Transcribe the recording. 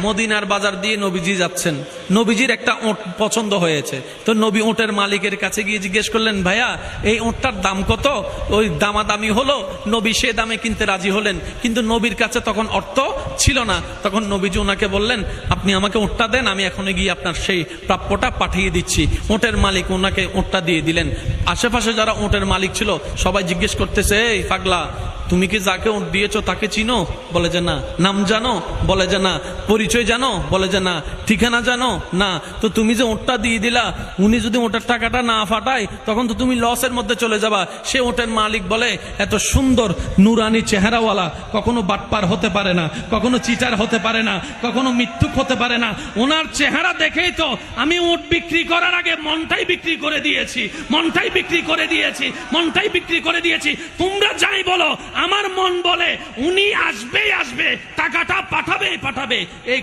মদিনার বাজার দিয়ে নবীজি যাচ্ছেন, নবীজির একটা ওঁট পছন্দ হয়েছে। তো নবী ওঁটের মালিকের কাছে গিয়ে জিজ্ঞেস করলেন, ভাইয়া এই ওঁটটার দাম কত? ওই দামাদামি হলো, নবী সে দামে কিনতে রাজি হলেন, কিন্তু নবীর কাছে তখন অর্থ ছিল না। তখন নবীজি ওনাকে বললেন, আপনি আমাকে ওঁটটা দেন, আমি এখনই গিয়ে আপনার সেই প্রাপ্যটা পাঠিয়ে দিচ্ছি। ওঁটের মালিক ওনাকে ওঁটটা দিয়ে দিলেন। আশেপাশে যারা ওঁটের মালিক ছিল সবাই জিজ্ঞেস করতেছে, এই পাগলা, তুমি কি যাকে ওঁট দিয়েছো তাকে চিনো? বলে যে না। নাম জানো? বলে যে না। পরিচয় জানো? বলে যে না। ঠিকানা জানো? না। তো তুমি যে ওঁটটা দিয়ে দিলা, উনি যদি ওঁটের টাকাটা না ফাটায় তখন তো তুমি লসের মধ্যে চলে যাবা। সে ওঁটের মালিক বলে, এত সুন্দর নুরানি চেহারাওয়ালা কখনো বাটপার হতে পারে না, কখনো চিটার হতে পারে না, কখনো মিথ্যুক হতে পারে না। ওনার চেহারা দেখেই তো আমি ওঁট বিক্রি করার আগে মনটাই বিক্রি করে দিয়েছি, মনটাই বিক্রি করে দিয়েছি, মনটাই বিক্রি করে দিয়েছি। তোমরা যাই বলো, আমার মন বলে উনি আসবেই আসবে, টাকাটা পাঠাবেই পাঠাবে। এই